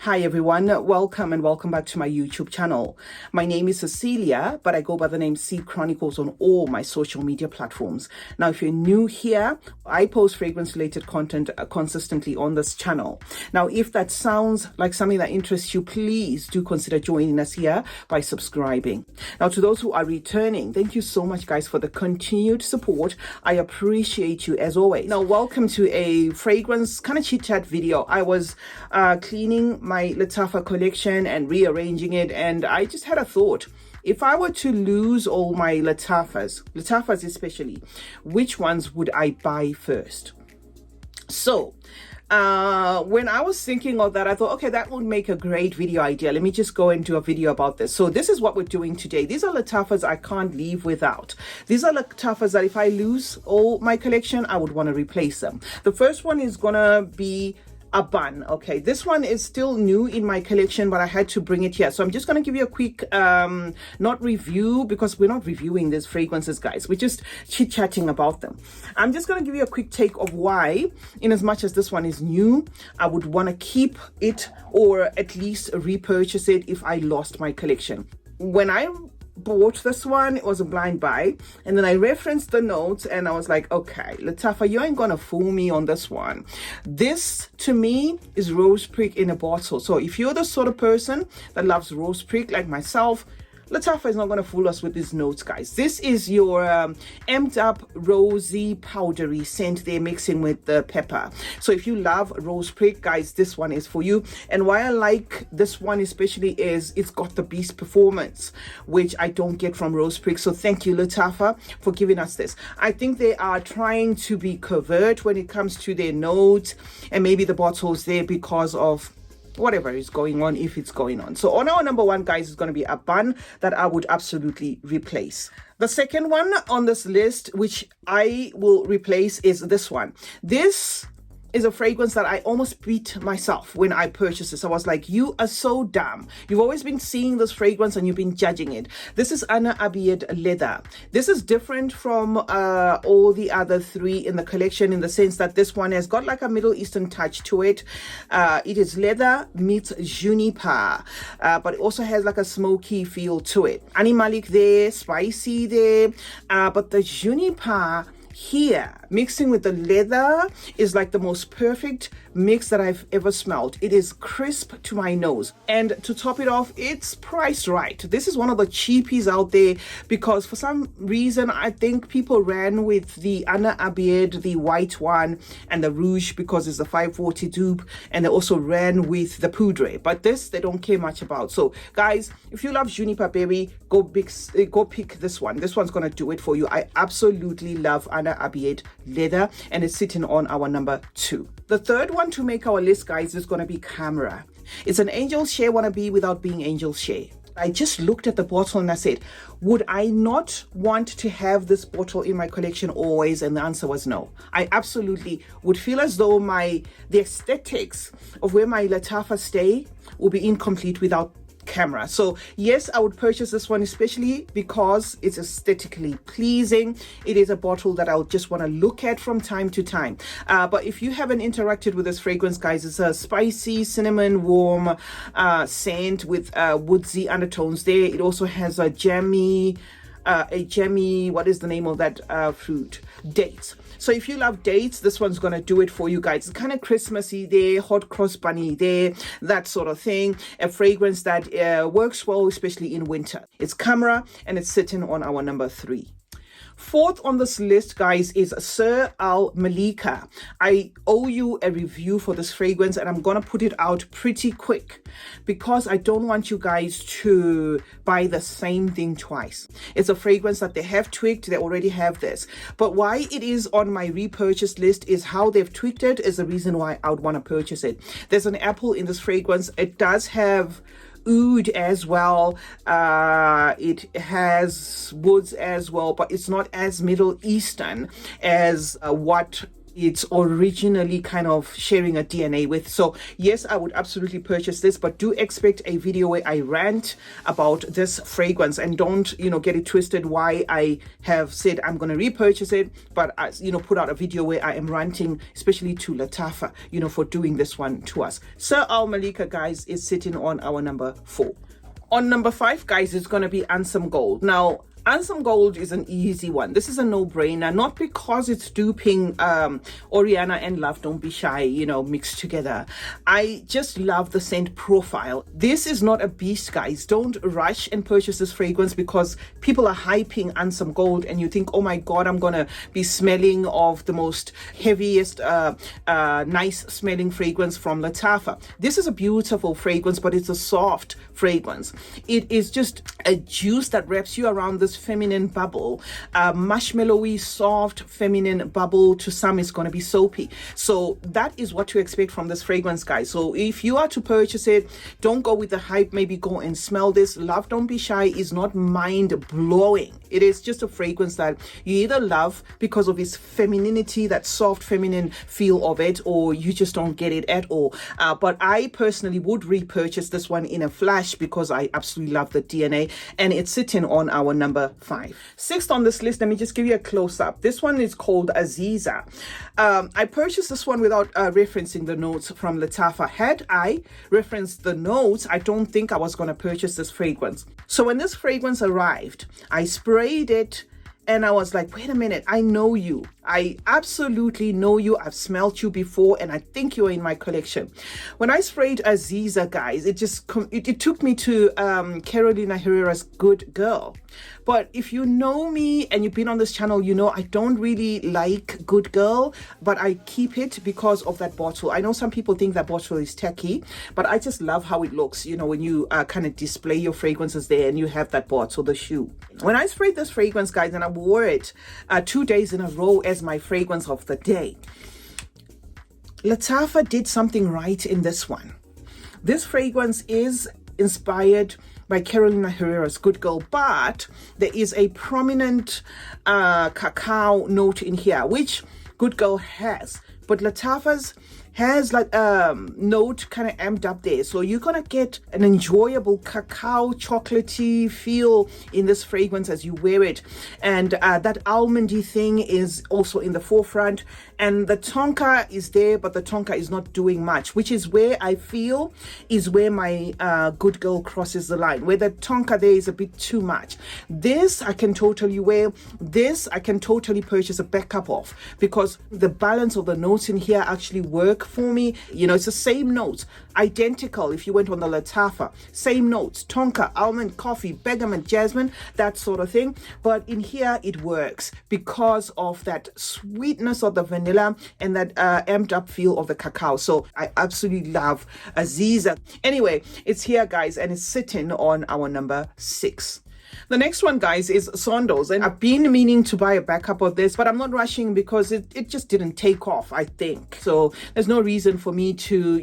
Hi everyone, welcome and welcome back to my YouTube channel. My name is Cecilia, but I go by the name CeeChronicles on all my social media platforms. Now, if you're new here, I post fragrance related content consistently on this channel. Now, if that sounds like something that interests you, please do consider joining us here by subscribing. Now, to those who are returning, thank you so much guys for the continued support. I appreciate you as always. Now, welcome to a fragrance kind of chit chat video. I was cleaning my Lattafa collection and rearranging it, and I just had a thought. If I were to lose all my Lattafas especially, which ones would I buy first? So when I was thinking of that, I thought, okay, that would make a great video idea. Let me just go and do a video about this. So this is what we're doing today. These are Lattafas I can't leave without. These are Lattafas that if I lose all my collection, I would want to replace them. The first one is gonna be a bun. Okay, this one is still new in my collection, but I had to bring it here. So I'm just going to give you a quick not review, because we're not reviewing these fragrances guys, we're just chit-chatting about them. I'm just going to give you a quick take of why, in as much as this one is new, I would want to keep it or at least repurchase it if I lost my collection. When I bought this one, it was a blind buy, and then I referenced the notes and I was like, okay, Lattafa, you ain't gonna fool me on this one. This to me is rose prick in a bottle. So if you're the sort of person that loves rose prick like myself, Lattafa is not going to fool us with these notes, guys. This is your amped up rosy powdery scent they're mixing with the pepper. So if you love rose prick, guys, this one is for you. And why I like this one especially is it's got the beast performance, which I don't get from rose prick. So thank you, Lattafa, for giving us this. I think they are trying to be covert when it comes to their notes, and maybe the bottle's there because of whatever is going on, if it's going on. So on our number one, guys, is going to be a bun that I would absolutely replace. The second one on this list, which I will replace, is this one. This is a fragrance that I almost beat myself when I purchased this. I was like, you are so dumb. You've always been seeing this fragrance and you've been judging it. This is Anna Abiad Leather. This is different from all the other three in the collection, in the sense that this one has got like a Middle Eastern touch to it. It is leather meets juniper, but it also has like a smoky feel to it. Animalic there, spicy there, but the juniper here mixing with the leather is like the most perfect mix that I've ever smelled. It is crisp to my nose, and to top it off, it's priced right. This is one of the cheapies out there, because for some reason I think people ran with the Anna Abiad, the white one, and the Rouge because it's a 540 dupe, and they also ran with the Poudre, but this they don't care much about. So guys, if you love juniper berry, go pick this one. This one's gonna do it for you. I absolutely love Anna Abiad Leather, and it's sitting on our number 2. The third one to make our list, guys, is going to be Camera. It's an Angel Share wannabe without being Angel Share. I just looked at the bottle and I said, would I not want to have this bottle in my collection always? And the answer was no. I absolutely would feel as though the aesthetics of where my Lattafa stay will be incomplete without Camera. So yes, I would purchase this one, especially because it's aesthetically pleasing. It is a bottle that I'll just want to look at from time to time. But if you haven't interacted with this fragrance, guys, it's a spicy cinnamon warm scent with woodsy undertones there. It also has a jammy, what is the name of that fruit? Dates. So if you love dates, this one's gonna do it for you guys. It's kind of Christmassy there, hot cross bunny there, that sort of thing. A fragrance that works well, especially in winter. It's Camera, and it's sitting on our number 3. Fourth on this list, guys, is Sir Al Malika. I owe you a review for this fragrance, and I'm gonna put it out pretty quick because I don't want you guys to buy the same thing twice. It's a fragrance that they have tweaked. They already have this, but why it is on my repurchase list is how they've tweaked it is the reason why I would want to purchase it. There's an apple in this fragrance. It does have oud as well, it has woods as well, but it's not as Middle Eastern as what it's originally kind of sharing a DNA with. So yes, I would absolutely purchase this, but do expect a video where I rant about this fragrance, and don't, get it twisted why I have said I'm going to repurchase it, but put out a video where I am ranting, especially to Lattafa, for doing this one to us. Sir Al Malika, guys, is sitting on our number 4. On number 5, guys, is going to be Ansem Gold. Now, Ansem Gold is an easy one. This is a no-brainer, not because it's duping Oriana and Love Don't Be Shy, mixed together. I just love the scent profile. This is not a beast, guys. Don't rush and purchase this fragrance because people are hyping Ansem Gold and you think, oh my God, I'm gonna be smelling of the most heaviest, nice smelling fragrance from Lattafa. This is a beautiful fragrance, but it's a soft fragrance. It is just a juice that wraps you around this feminine bubble, marshmallowy, soft, feminine bubble. To some, it's going to be soapy. So that is what to expect from this fragrance, guys. So if you are to purchase it, don't go with the hype. Maybe go and smell this. Love Don't Be Shy is not mind-blowing. It is just a fragrance that you either love because of its femininity, that soft feminine feel of it, or you just don't get it at all. But I personally would repurchase this one in a flash because I absolutely love the DNA, and it's sitting on our number 5. 6th on this list, let me just give you a close-up. This one is called Aziza. I purchased this one without referencing the notes from Lattafa. Had I referenced the notes, I don't think I was going to purchase this fragrance. So when this fragrance arrived, I sprayed it and I was like, wait a minute, I know you. I absolutely know you. I've smelled you before, and I think you're in my collection. When I sprayed Aziza, guys, it took me to Carolina Herrera's Good Girl. But if you know me and you've been on this channel, I don't really like Good Girl, but I keep it because of that bottle. I know some people think that bottle is tacky, but I just love how it looks, when you kind of display your fragrances there and you have that bottle, the shoe. When I sprayed this fragrance, guys, and I wore it 2 days in a row as my fragrance of the day, Lattafa did something right in this one. This fragrance is inspired by Carolina Herrera's Good Girl, but there is a prominent cacao note in here, which Good Girl has, but Lattafa's has like note kind of amped up there. So you're gonna get an enjoyable cacao chocolatey feel in this fragrance as you wear it. And that almondy thing is also in the forefront. And the tonka is there, but the tonka is not doing much, which is where I feel is where my Good Girl crosses the line, where the tonka there is a bit too much. This I can totally wear. This I can totally purchase a backup of because the balance of the notes in here actually work for me. It's the same notes, identical if you went on the Lattafa, same notes, tonka, almond, coffee, bergamot, jasmine, that sort of thing. But in here it works because of that sweetness of the vanilla and that amped up feel of the cacao. So I absolutely love Aziza. Anyway, it's here, guys, and it's sitting on our number 6. The next one, guys, is Sondos, and I've been meaning to buy a backup of this, but I'm not rushing because it just didn't take off, I think. So there's no reason for me to,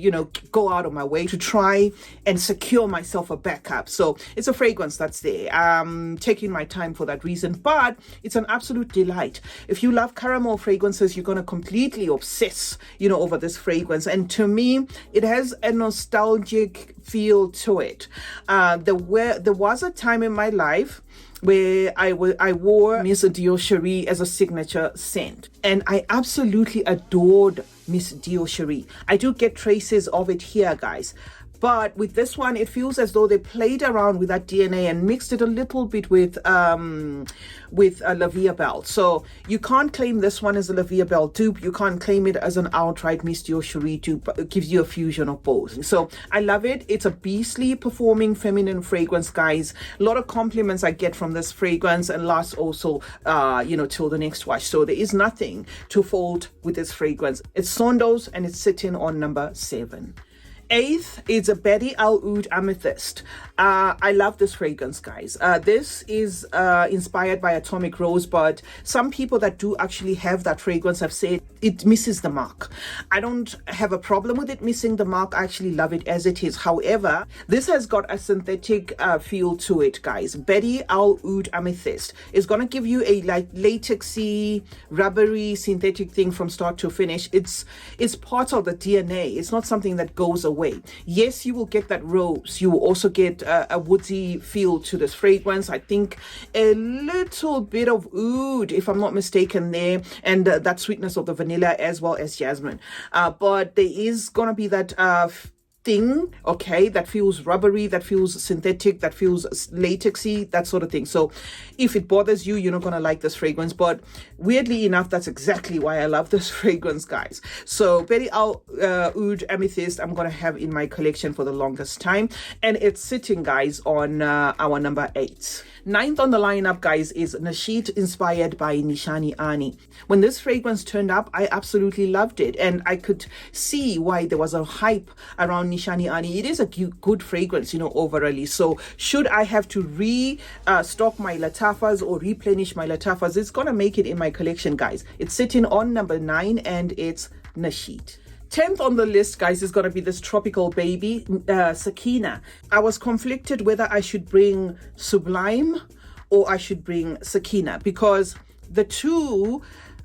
go out of my way to try and secure myself a backup. So it's a fragrance that's there. I'm taking my time for that reason, but it's an absolute delight. If you love caramel fragrances, you're going to completely obsess, over this fragrance. And to me, it has a nostalgic feel to it. There was a time in my life where I wore Miss Dior Cherie as a signature scent, and I absolutely adored Miss Dior Cherie. I do get traces of it here, guys. But with this one, it feels as though they played around with that DNA and mixed it a little bit with La Vie Belle. So you can't claim this one as a La Vie Belle dupe. You can't claim it as an outright Miss Dior Cherie dupe. It gives you a fusion of both. So I love it. It's a beastly performing feminine fragrance, guys. A lot of compliments I get from this fragrance, and lasts also, till the next wash. So there is nothing to fault with this fragrance. It's Sondos, and it's sitting on number 7. 8th is a Betty Al Oud Amethyst. I love this fragrance, guys. This is inspired by Atomic Rose, but some people that do actually have that fragrance have said it misses the mark. I don't have a problem with it missing the mark. I actually love it as it is. However, this has got a synthetic feel to it, guys. Betty Al Oud Amethyst is going to give you a like latexy, rubbery, synthetic thing from start to finish. It's part of the DNA. It's not something that goes away. Yes, you will get that rose. You will also get a woodsy feel to this fragrance. I think a little bit of oud, if I'm not mistaken, there, and that sweetness of the vanilla as well as jasmine. But there is gonna be that thing, okay, that feels rubbery, that feels synthetic, that feels latexy, that sort of thing. So if it bothers you, you're not gonna like this fragrance. But weirdly enough, that's exactly why I love this fragrance, guys. So Betty Al Oud Amethyst, I'm gonna have in my collection for the longest time, and it's sitting, guys, on our number 8. 9th on the lineup, guys, is Nasheed, inspired by Nishani Ani. When this fragrance turned up, I absolutely loved it, and I could see why there was a hype around Nishani Ani. It is a good fragrance, you know, overall. So should I have to restock my Lattafas or replenish my Lattafas, it's gonna make it in my collection, guys. It's sitting on number 9, and it's Nasheed. 10th on the list, guys, is going to be this tropical baby, Sakina. I was conflicted whether I should bring Sublime or I should bring Sakina, because the two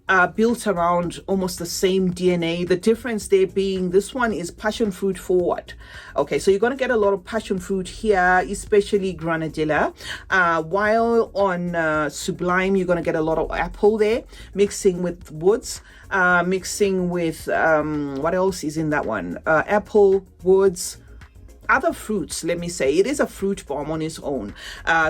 are built around almost the same DNA. The difference there being this one is passion fruit forward. Okay, so you're going to get a lot of passion fruit here, especially granadilla. While on Sublime, you're going to get a lot of apple there, mixing with woods, mixing with, what else is in that one? Apple, woods, other fruits, let me say. It is a fruit bomb on its own.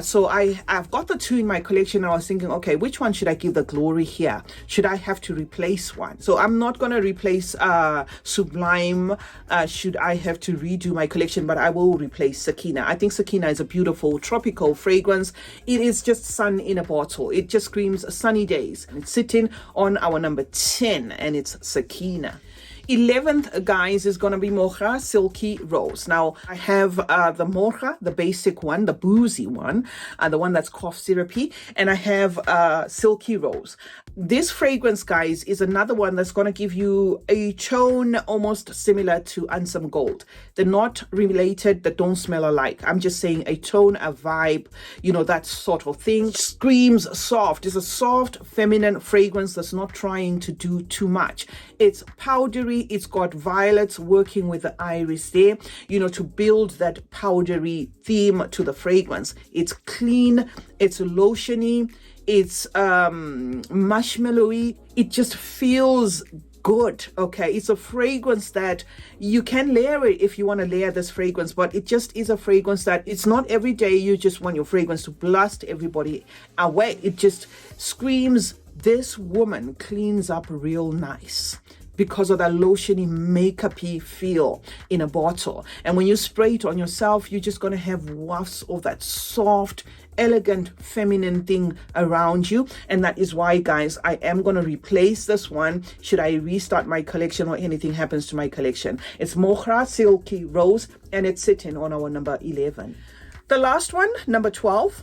So I've got the two in my collection. I was thinking, okay, which one should I give the glory here? Should I have to replace one? So I'm not going to replace Sublime. Should I have to redo my collection? But I will replace Sakina. I think Sakina is a beautiful tropical fragrance. It is just sun in a bottle. It just screams sunny days. It's sitting on our number 10, and it's Sakina. 11th, guys, is going to be Moja Silky Rose. Now, I have the Moja, the basic one, the boozy one, the one that's cough syrupy, and I have Silky Rose. This fragrance, guys, is another one that's going to give you a tone almost similar to Ansem Gold. They're not related, they don't smell alike. I'm just saying a tone, a vibe, you know, that sort of thing. Screams soft. It's a soft, feminine fragrance that's not trying to do too much. It's powdery. It's got violets working with the iris there, you know, to build that powdery theme to the fragrance. It's clean, it's lotiony, it's marshmallowy. It just feels good. Okay, it's a fragrance that you can layer it if you want to layer this fragrance, but it just is a fragrance that it's not every day you just want your fragrance to blast everybody away. It just screams, this woman cleans up real nice, because of that lotiony, makeup-y feel in a bottle. And when you spray it on yourself, you're just going to have wafts of that soft, elegant, feminine thing around you. And that is why, guys, I am going to replace this one should I restart my collection or anything happens to my collection. It's Moja Silky Rose, and it's sitting on our number 11. The last one, number 12,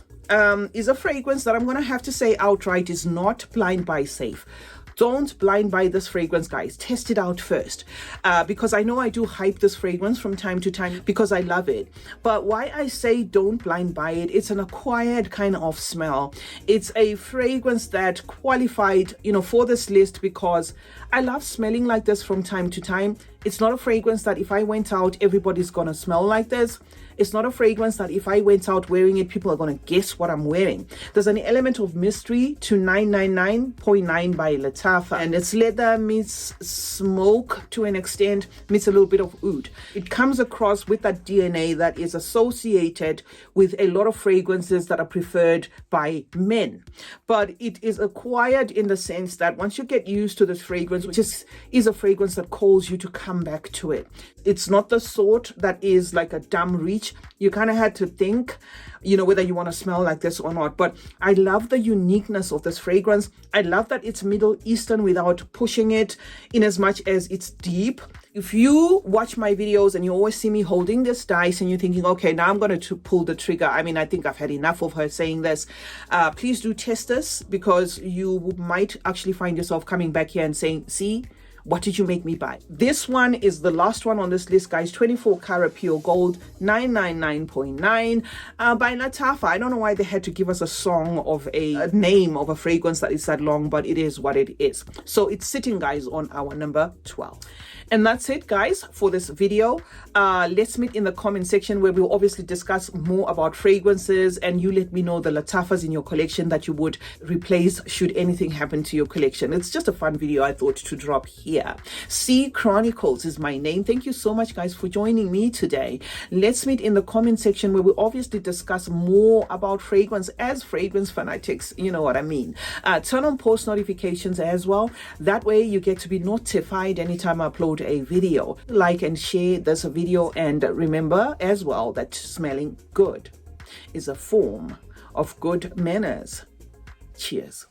is a fragrance that I'm going to have to say outright is not blind buy safe. Don't blind buy this fragrance, guys. Test it out first, because I know I do hype this fragrance from time to time because I love it. But why I say don't blind buy it, it's an acquired kind of smell. It's a fragrance that qualified, you know, for this list because I love smelling like this from time to time. It's not a fragrance that if I went out, everybody's gonna smell like this. It's not a fragrance that if I went out wearing it, people are going to guess what I'm wearing. There's an element of mystery to 999.9 by Lattafa, and it's leather meets smoke to an extent, meets a little bit of oud. It comes across with that DNA that is associated with a lot of fragrances that are preferred by men. But it is acquired in the sense that once you get used to this fragrance, which is a fragrance that calls you to come back to it. It's not the sort that is like a dumb reach. You kind of had to think, you know, whether you want to smell like this or not. But I love the uniqueness of this fragrance. I love that it's Middle Eastern without pushing it, in as much as it's deep. If you watch my videos and you always see me holding this dice and you're thinking, okay, now I'm going to pull the trigger. I mean, I think I've had enough of her saying this. Please do test this, because you might actually find yourself coming back here and saying, see, what did you make me buy? This one is the last one on this list, guys. 24 karat pure gold, 999.9 by Lattafa. I don't know why they had to give us a song of a name of a fragrance that is that long, but it is what it is. So it's sitting, guys, on our number 12. And that's it, guys, for this video. Let's meet in the comment section, where we'll obviously discuss more about fragrances, and you let me know the Lattafas in your collection that you would replace should anything happen to your collection. It's just a fun video I thought to drop here. CeeChronicles is my name. Thank you so much, guys, for joining me today. Let's meet in the comment section, where we'll obviously discuss more about fragrance as fragrance fanatics. You know what I mean. Turn on post notifications as well. That way you get to be notified anytime I upload a video. Like and share this video, and remember as well that smelling good is a form of good manners. Cheers.